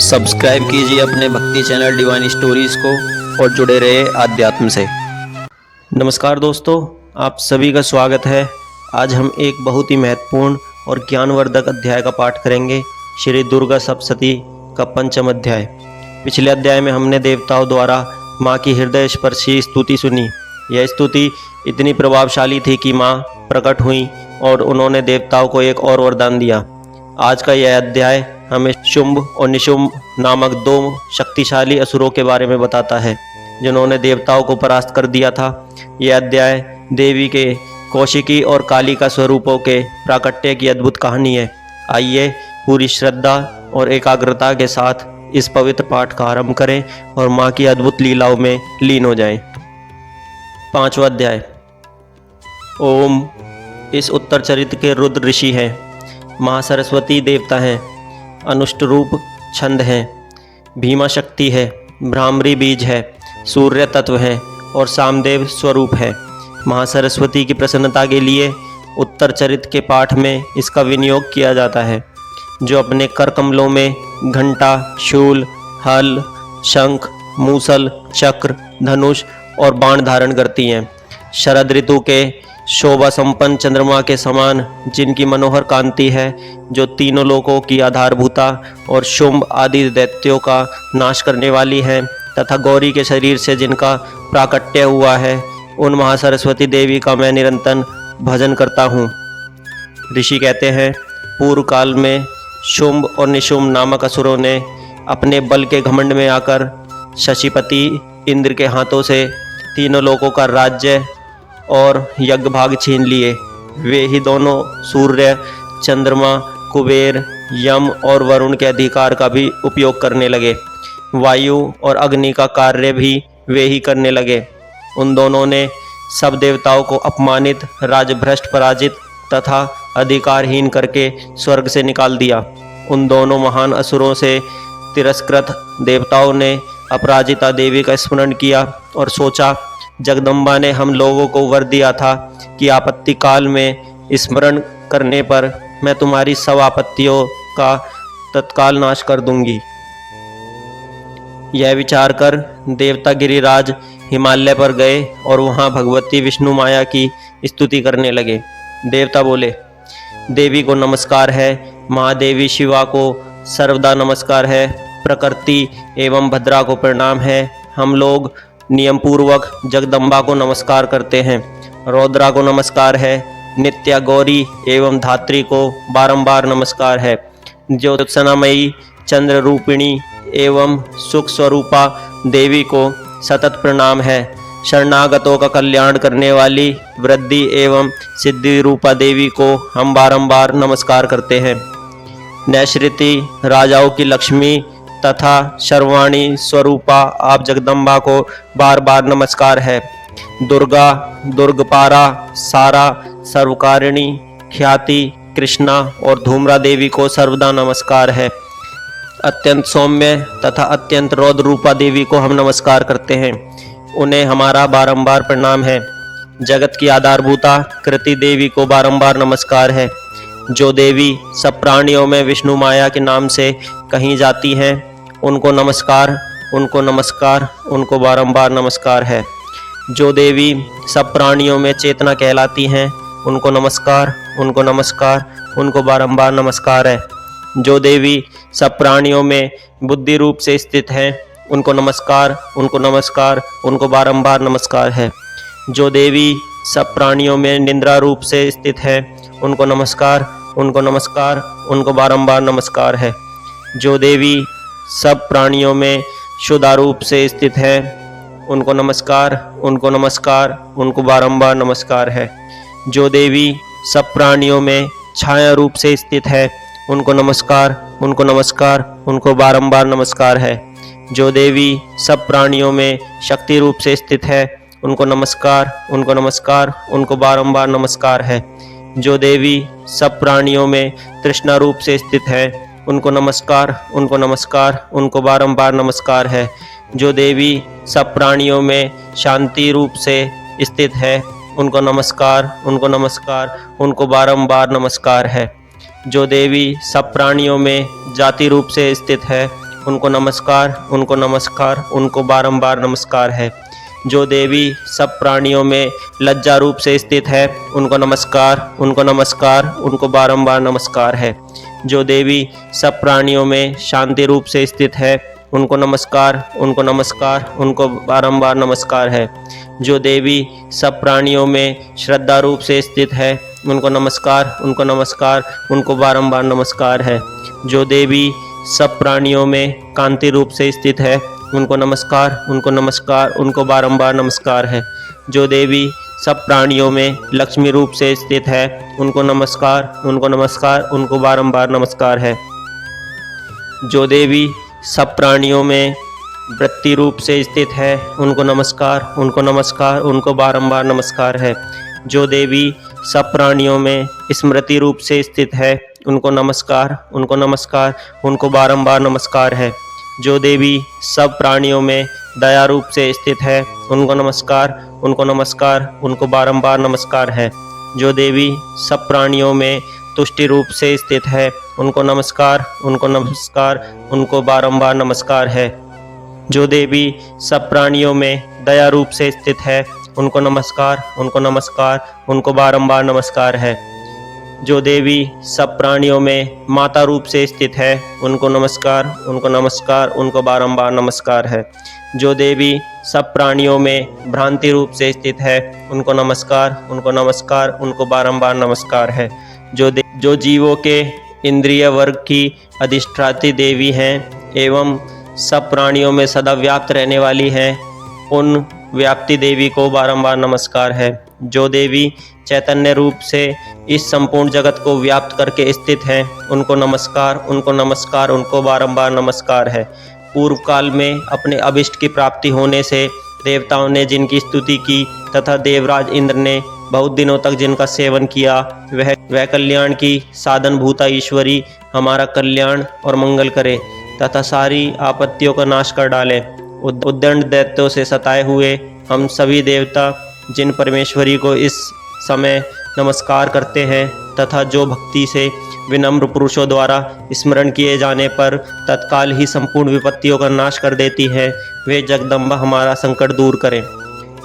Subscribe कीजिए अपने भक्ति चैनल डिवाइन स्टोरीज को और जुड़े रहे आध्यात्म से। नमस्कार दोस्तों, आप सभी का स्वागत है। आज हम एक बहुत ही महत्वपूर्ण और ज्ञानवर्धक अध्याय का पाठ करेंगे, श्री दुर्गा सप्तशती का पंचम अध्याय। पिछले अध्याय में हमने देवताओं द्वारा माँ की हृदय स्पर्शी स्तुति सुनी। यह स्तुति इतनी प्रभावशाली थी कि माँ प्रकट हुई और उन्होंने देवताओं को एक और वरदान दिया। आज का यह अध्याय हमें शुंभ और निशुंभ नामक दो शक्तिशाली असुरों के बारे में बताता है, जिन्होंने देवताओं को परास्त कर दिया था। यह अध्याय देवी के कौशिकी और कालिका स्वरूपों के प्राकट्य की अद्भुत कहानी है। आइए पूरी श्रद्धा और एकाग्रता के साथ इस पवित्र पाठ का आरंभ करें और माँ की अद्भुत लीलाओं में लीन हो जाएं। पांचवा अध्याय। ओम। इस उत्तर चरित्र के रुद्र ऋषि हैं, माँ सरस्वती देवता हैं, अनुष्ट रूप छंद हैं, भीमा शक्ति है, भ्रामरी बीज है, सूर्य तत्व है और सामदेव स्वरूप है। महासरस्वती की प्रसन्नता के लिए उत्तर चरित्र के पाठ में इसका विनियोग किया जाता है, जो अपने कर कमलों में घंटा, शूल, हल, शंख, मूसल, चक्र, धनुष और बाण धारण करती हैं। शरद ऋतु के शोभा संपन्न चंद्रमा के समान जिनकी मनोहर कांति है, जो तीनों लोकों की आधारभूता और शुंभ आदि दैत्यों का नाश करने वाली है, तथा गौरी के शरीर से जिनका प्राकट्य हुआ है, उन महासरस्वती देवी का मैं निरंतर भजन करता हूँ। ऋषि कहते हैं, पूर्व काल में शुंभ और निशुंभ नामक असुरों ने अपने बल के घमंड में आकर शशिपति इंद्र के हाथों से तीनों लोकों का राज्य और यज्ञ भाग छीन लिए। वे ही दोनों सूर्य, चंद्रमा, कुबेर, यम और वरुण के अधिकार का भी उपयोग करने लगे। वायु और अग्नि का कार्य भी वे ही करने लगे। उन दोनों ने सब देवताओं को अपमानित, राजभ्रष्ट, पराजित तथा अधिकारहीन करके स्वर्ग से निकाल दिया। उन दोनों महान असुरों से तिरस्कृत देवताओं ने अपराजिता देवी का स्मरण किया और सोचा, जगदम्बा ने हम लोगों को वर दिया था कि आपत्ति काल में स्मरण करने पर मैं तुम्हारी सब आपत्तियों का तत्काल नाश कर दूंगी। यह विचार कर देवता गिरिराज हिमालय पर गए और वहां भगवती विष्णु माया की स्तुति करने लगे। देवता बोले, देवी को नमस्कार है, महादेवी शिवा को सर्वदा नमस्कार है, प्रकृति एवं भद्रा को प्रणाम है। हम लोग नियम पूर्वक जगदम्बा को नमस्कार करते हैं। रौद्रा को नमस्कार है, नित्या गौरी एवं धात्री को बारंबार नमस्कार है। ज्योत्सनामयी चंद्र रूपिणी एवं सुख स्वरूपा देवी को सतत प्रणाम है। शरणागतों का कल्याण करने वाली वृद्धि एवं सिद्धि रूपा देवी को हम बारंबार नमस्कार करते हैं। नैश्रिति राजाओं की लक्ष्मी तथा सर्वाणी स्वरूपा आप जगदम्बा को बार बार नमस्कार है। दुर्गा, दुर्गपारा, सारा, सर्वकारिणी, ख्याति, कृष्णा और धूम्रा देवी को सर्वदा नमस्कार है। अत्यंत सौम्य तथा अत्यंत रौद्र रूपा देवी को हम नमस्कार करते हैं। उन्हें हमारा बारंबार प्रणाम है। जगत की आधारभूता कृति देवी को बारंबार नमस्कार है। जो देवी सब प्राणियों में विष्णु माया के नाम से कहीं जाती हैं, उनको नमस्कार, उनको नमस्कार, उनको बारंबार नमस्कार है। जो देवी सब प्राणियों में चेतना कहलाती हैं, उनको नमस्कार, उनको नमस्कार, उनको बारंबार नमस्कार है। जो देवी सब प्राणियों में बुद्धि रूप से स्थित हैं, उनको नमस्कार, उनको नमस्कार, उनको बारंबार नमस्कार है। जो देवी सब प्राणियों में निद्रा रूप से स्थित है, उनको नमस्कार, उनको नमस्कार, उनको बारंबार नमस्कार है। जो देवी सब प्राणियों में शुद्ध रूप से स्थित है, उनको नमस्कार, उनको नमस्कार, उनको बारंबार नमस्कार है। जो देवी सब प्राणियों में छाया रूप से स्थित है, उनको नमस्कार, उनको नमस्कार, उनको बारंबार नमस्कार है। जो देवी सब प्राणियों में शक्ति रूप से स्थित है, उनको नमस्कार, उनको नमस्कार, उनको बारंबार नमस्कार है। जो देवी सब प्राणियों में तृष्णा रूप से स्थित है, उनको नमस्कार, उनको नमस्कार, उनको बारंबार नमस्कार है। जो देवी सब प्राणियों में शांति रूप से स्थित है, उनको नमस्कार, उनको नमस्कार, उनको बारंबार नमस्कार है। जो देवी सब प्राणियों में जाति रूप से स्थित है, उनको नमस्कार, उनको नमस्कार, उनको बारंबार नमस्कार है। जो देवी सब प्राणियों में लज्जा रूप से स्थित है, उनको नमस्कार, उनको नमस्कार, उनको बारंबार नमस्कार है। जो देवी सब प्राणियों में शांति रूप से स्थित है, उनको नमस्कार, उनको नमस्कार, उनको बारंबार नमस्कार है। जो देवी सब प्राणियों में श्रद्धा रूप से स्थित है, उनको नमस्कार, उनको नमस्कार, उनको बारंबार नमस्कार है। जो देवी सब प्राणियों में कांति रूप से स्थित है, उनको नमस्कार, उनको नमस्कार, उनको बारंबार नमस्कार है। जो देवी सब प्राणियों में लक्ष्मी रूप से स्थित है, उनको नमस्कार, उनको नमस्कार, उनको बारंबार नमस्कार है। जो देवी सब प्राणियों में वृत्ति रूप से स्थित है, उनको नमस्कार, उनको नमस्कार, उनको बारंबार नमस्कार है। जो देवी सब प्राणियों में स्मृति रूप से स्थित है, उनको नमस्कार, उनको नमस्कार, उनको बारंबार नमस्कार है। जो देवी सब प्राणियों में दया रूप से स्थित है, उनको नमस्कार, उनको नमस्कार, उनको बारंबार नमस्कार है। जो देवी सब प्राणियों में तुष्टि रूप से स्थित है, उनको नमस्कार, उनको नमस्कार, उनको बारंबार नमस्कार है। जो देवी सब प्राणियों में दया रूप से स्थित है, उनको नमस्कार, उनको नमस्कार, उनको बारंबार नमस्कार है। जो देवी सब प्राणियों में माता रूप से स्थित है, उनको नमस्कार, उनको नमस्कार, उनको बारंबार नमस्कार है। जो देवी सब प्राणियों में भ्रांति रूप से स्थित है, उनको नमस्कार, उनको नमस्कार, उनको बारंबार नमस्कार है। जो जीवों के इंद्रिय वर्ग की अधिष्ठात्री देवी हैं एवं सब प्राणियों में सदा व्याप्त रहने वाली हैं, उन व्याप्ति देवी को बारंबार नमस्कार है। जो देवी चैतन्य रूप से इस संपूर्ण जगत को व्याप्त करके स्थित हैं, उनको नमस्कार, उनको नमस्कार, उनको बारंबार नमस्कार है। पूर्व काल में अपने अभिष्ट की प्राप्ति होने से देवताओं ने जिनकी स्तुति की तथा देवराज इंद्र ने बहुत दिनों तक जिनका सेवन किया, वह कल्याण की साधन भूता ईश्वरी हमारा कल्याण और मंगल करे तथा सारी आपत्तियों का नाश कर डाले। उद्दंड दैत्यों से सताए हुए हम सभी देवता जिन परमेश्वरी को इस समय नमस्कार करते हैं तथा जो भक्ति से विनम्र पुरुषों द्वारा स्मरण किए जाने पर तत्काल ही संपूर्ण विपत्तियों का नाश कर देती है, वे जगदम्बा हमारा संकट दूर करें।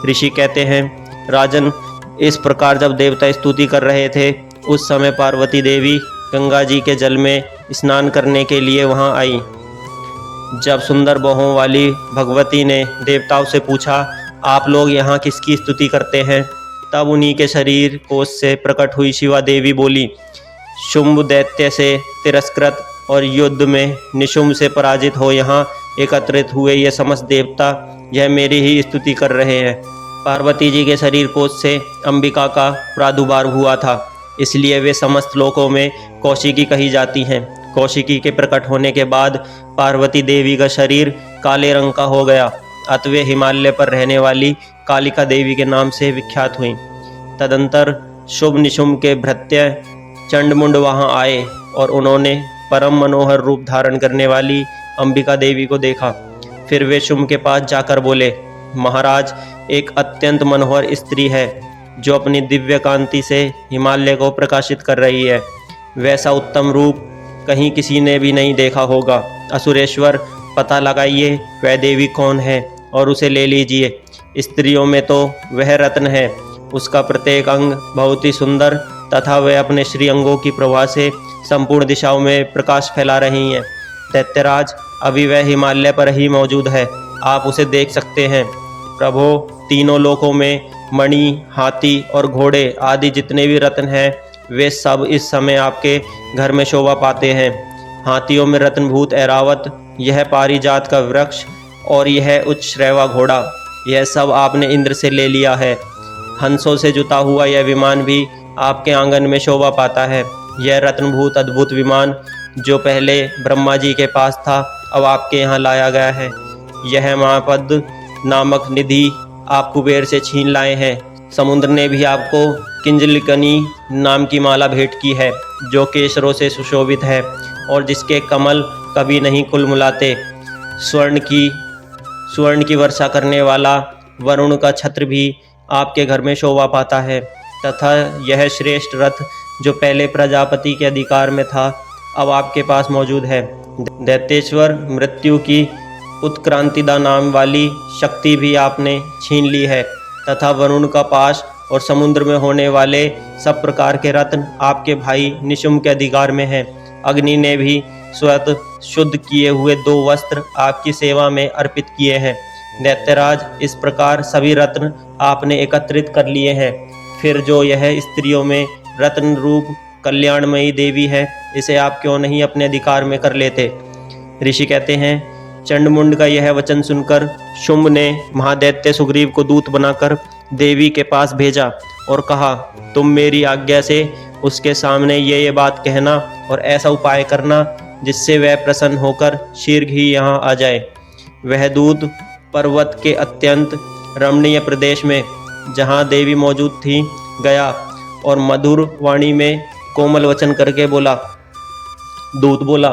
ऋषि कहते हैं, राजन, इस प्रकार जब देवता स्तुति कर रहे थे, उस समय पार्वती देवी गंगा जी के जल में स्नान करने के लिए वहां आई। जब सुंदर बाहों वाली भगवती ने देवताओं से पूछा, आप लोग यहाँ किसकी स्तुति करते हैं? तब उन्हीं के शरीर कोश से प्रकट हुई शिवा देवी बोली, शुंभ दैत्य से तिरस्कृत और युद्ध में निशुंभ से पराजित हो यहाँ एकत्रित हुए ये समस्त देवता यह मेरी ही स्तुति कर रहे हैं। पार्वती जी के शरीर कोश से अंबिका का प्रादुर्भाव हुआ था, इसलिए वे समस्त लोकों में कौशिकी कही जाती हैं। कौशिकी के प्रकट होने के बाद पार्वती देवी का शरीर काले रंग का हो गया, अतः वे हिमालय पर रहने वाली कालिका देवी के नाम से विख्यात हुई। तदंतर शुभ निशुंभ के भृत्य चंडमुंड वहां आए और उन्होंने परम मनोहर रूप धारण करने वाली अंबिका देवी को देखा। फिर वे शुंभ के पास जाकर बोले, महाराज, एक अत्यंत मनोहर स्त्री है जो अपनी दिव्य कांति से हिमालय को प्रकाशित कर रही है। वैसा उत्तम रूप कहीं किसी ने भी नहीं देखा होगा। असुरेश्वर, पता लगाइए वह देवी कौन है और उसे ले लीजिए। स्त्रियों में तो वह रत्न है, उसका प्रत्येक अंग बहुत ही सुंदर तथा वह अपने श्री अंगों की प्रभा से संपूर्ण दिशाओं में प्रकाश फैला रही हैं। दैत्यराज, अभी वह हिमालय पर ही मौजूद है, आप उसे देख सकते हैं। प्रभो, तीनों लोकों में मणि, हाथी और घोड़े आदि जितने भी रत्न हैं, वे सब इस समय आपके घर में शोभा पाते हैं। हाथियों में रत्नभूत ऐरावत, यह पारिजात का वृक्ष और यह उच्चश्रवा घोड़ा, यह सब आपने इंद्र से ले लिया है। हंसों से जुता हुआ यह विमान भी आपके आंगन में शोभा पाता है। यह रत्नभूत अद्भुत विमान जो पहले ब्रह्मा जी के पास था, अब आपके यहाँ लाया गया है। यह महापद नामक निधि आप कुबेर से छीन लाए हैं। समुद्र ने भी आपको किंजलिकनी नाम की माला भेंट की है, जो केसरों से सुशोभित है और जिसके कमल कभी नहीं कुलमुलाते। स्वर्ण की वर्षा करने वाला वरुण का छत्र भी आपके घर में शोभा पाता है तथा यह श्रेष्ठ रथ जो पहले प्रजापति के अधिकार में था, अब आपके पास मौजूद है। दैत्येश्वर मृत्यु की उत्क्रांतिदा नाम वाली शक्ति भी आपने छीन ली है तथा वरुण का पाश और समुद्र में होने वाले सब प्रकार के रत्न आपके भाई निशुम्भ के अधिकार में हैं। अग्नि ने भी स्वतः शुद्ध किए हुए 2 वस्त्र आपकी सेवा में अर्पित किए हैं। दैत्यराज, इस प्रकार सभी रत्न आपने एकत्रित कर लिए हैं। फिर जो यह स्त्रियों में रत्न रूप कल्याणमयी देवी है, इसे आप क्यों नहीं अपने अधिकार में कर लेते। ऋषि कहते हैं, चंडमुंड का यह वचन सुनकर शुंभ ने महादैत्य सुग्रीव को दूत बनाकर देवी के पास भेजा और कहा, तुम मेरी आज्ञा से उसके सामने ये बात कहना और ऐसा उपाय करना जिससे वह प्रसन्न होकर शीघ्र ही यहाँ आ जाए। वह दूत पर्वत के अत्यंत रमणीय प्रदेश में जहाँ देवी मौजूद थी गया और मधुर वाणी में कोमल वचन करके बोला। दूत बोला,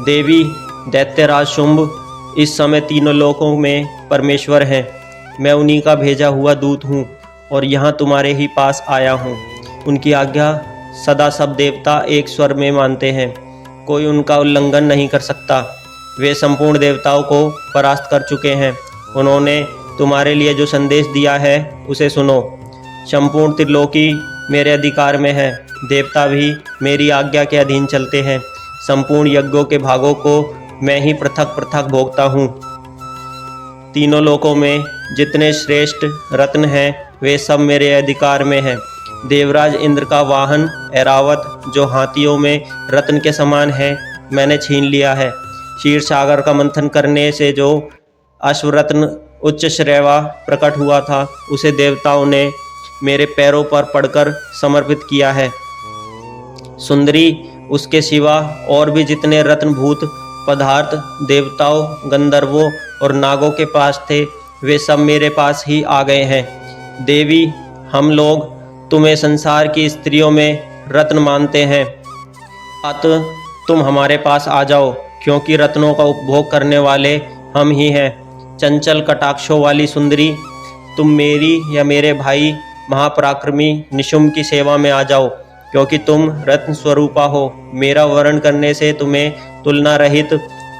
देवी, दैत्यराज शुंभ इस समय तीनों लोकों में परमेश्वर हैं। मैं उन्हीं का भेजा हुआ दूत हूँ और यहाँ तुम्हारे ही पास आया हूँ। उनकी आज्ञा सदा सब देवता एक स्वर में मानते हैं, कोई उनका उल्लंघन नहीं कर सकता। वे संपूर्ण देवताओं को परास्त कर चुके हैं। उन्होंने तुम्हारे लिए जो संदेश दिया है उसे सुनो। संपूर्ण त्रिलोकी मेरे अधिकार में है, देवता भी मेरी आज्ञा के अधीन चलते हैं। संपूर्ण यज्ञों के भागों को मैं ही पृथक पृथक भोगता हूँ। तीनों लोकों में जितने श्रेष्ठ रत्न हैं वे सब मेरे अधिकार में हैं। देवराज इंद्र का वाहन ऐरावत, जो हाथियों में रत्न के समान है, मैंने छीन लिया है। क्षीर सागर का मंथन करने से जो अश्वरत्न उच्च श्रेवा प्रकट हुआ था, उसे देवताओं ने मेरे पैरों पर पड़कर समर्पित किया है। सुंदरी, उसके सिवा और भी जितने रत्नभूत पदार्थ देवताओं, गंधर्वों और नागों के पास थे, वे सब मेरे पास ही आ गए हैं। देवी, हम लोग तुम्हें संसार की स्त्रियों में रत्न मानते हैं, अतः तुम हमारे पास आ जाओ, क्योंकि रत्नों का उपभोग करने वाले हम ही हैं। चंचल कटाक्षों वाली सुंदरी, तुम मेरी या मेरे भाई महापराक्रमी निशुम्भ की सेवा में आ जाओ, क्योंकि तुम रत्न स्वरूपा हो। मेरा वर्ण करने से तुम्हें तुलना रहित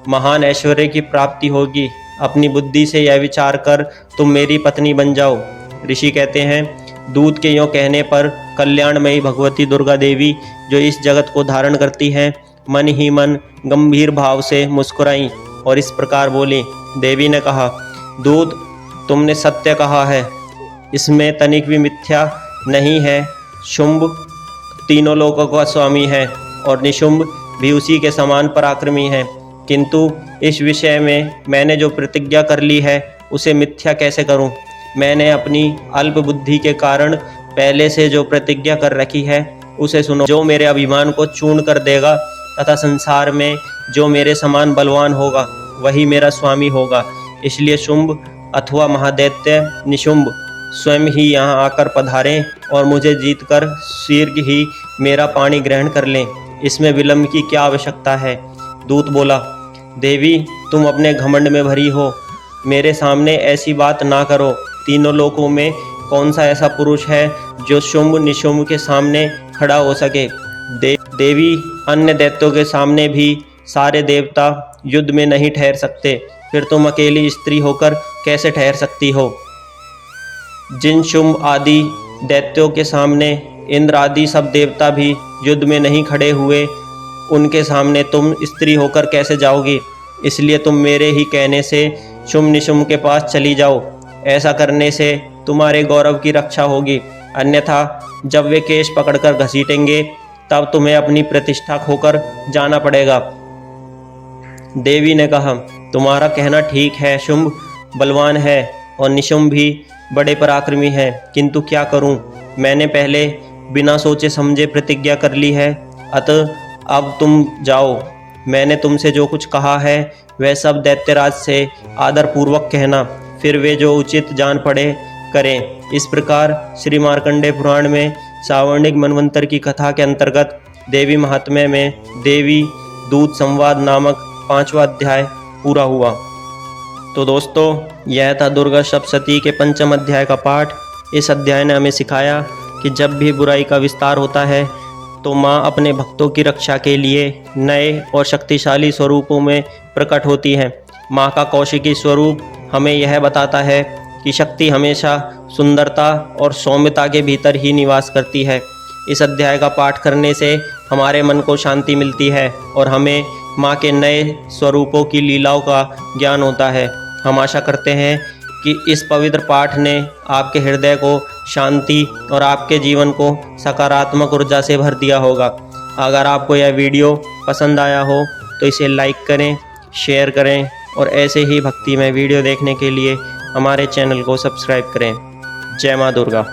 महान ऐश्वर्य की प्राप्ति होगी। अपनी बुद्धि से यह विचार कर तुम मेरी पत्नी बन जाओ। ऋषि कहते हैं, दूत के यों कहने पर कल्याणमयी भगवती दुर्गा देवी, जो इस जगत को धारण करती हैं, मन ही मन गंभीर भाव से मुस्कुराई और इस प्रकार बोली। देवी ने कहा, दूत, तुमने सत्य कहा है, इसमें तनिक भी मिथ्या नहीं है। शुंभ तीनों लोकों का स्वामी है और निशुम्भ भी उसी के समान पराक्रमी है, किंतु इस विषय में मैंने जो प्रतिज्ञा कर ली है उसे मिथ्या कैसे करूं। मैंने अपनी अल्प बुद्धि के कारण पहले से जो प्रतिज्ञा कर रखी है उसे सुनो। जो मेरे अभिमान को चूर्ण कर देगा तथा संसार में जो मेरे समान बलवान होगा वही मेरा स्वामी होगा। इसलिए शुंभ अथवा महादैत्य निशुम्भ स्वयं ही यहाँ आकर पधारें और मुझे जीतकर शीघ्र ही मेरा पाणी ग्रहण कर लें। इसमें विलंब की क्या आवश्यकता है। दूत बोला, देवी, तुम अपने घमंड में भरी हो, मेरे सामने ऐसी बात ना करो। तीनों लोकों में कौन सा ऐसा पुरुष है जो शुंभ निशुम्भ के सामने खड़ा हो सके। देवी, अन्य दैत्यों के सामने भी सारे देवता युद्ध में नहीं ठहर सकते, फिर तुम अकेली स्त्री होकर कैसे ठहर सकती हो। जिन शुंभ आदि दैत्यों के सामने इंद्र आदि सब देवता भी युद्ध में नहीं खड़े हुए, उनके सामने तुम स्त्री होकर कैसे जाओगी। इसलिए तुम मेरे ही कहने से शुंभ निशुम्भ के पास चली जाओ। ऐसा करने से तुम्हारे गौरव की रक्षा होगी, अन्यथा जब वे केश पकड़कर घसीटेंगे तब तुम्हें अपनी प्रतिष्ठा खोकर जाना पड़ेगा। देवी ने कहा, तुम्हारा कहना ठीक है। शुंभ बलवान है और निशुम्भ भी बड़े पराक्रमी हैं, किंतु क्या करूं। मैंने पहले बिना सोचे समझे प्रतिज्ञा कर ली है, अतः अब तुम जाओ। मैंने तुमसे जो कुछ कहा है वह सब दैत्यराज से आदरपूर्वक कहना, फिर वे जो उचित जान पड़े करें। इस प्रकार श्री मार्कंडेय पुराण में सावर्णिक मनवंतर की कथा के अंतर्गत देवी महात्म्य में देवी दूत संवाद नामक 5वां अध्याय पूरा हुआ। तो दोस्तों, यह था दुर्गा सप्तशती के 5वें अध्याय का पाठ। इस अध्याय ने हमें सिखाया कि जब भी बुराई का विस्तार होता है तो माँ अपने भक्तों की रक्षा के लिए नए और शक्तिशाली स्वरूपों में प्रकट होती है। माँ का कौशिकी स्वरूप हमें यह बताता है कि शक्ति हमेशा सुंदरता और सौम्यता के भीतर ही निवास करती है। इस अध्याय का पाठ करने से हमारे मन को शांति मिलती है और हमें माँ के नए स्वरूपों की लीलाओं का ज्ञान होता है। हम आशा करते हैं कि इस पवित्र पाठ ने आपके हृदय को शांति और आपके जीवन को सकारात्मक ऊर्जा से भर दिया होगा। अगर आपको यह वीडियो पसंद आया हो तो इसे लाइक करें, शेयर करें और ऐसे ही भक्तिमय वीडियो देखने के लिए हमारे चैनल को सब्सक्राइब करें। जय माँ दुर्गा।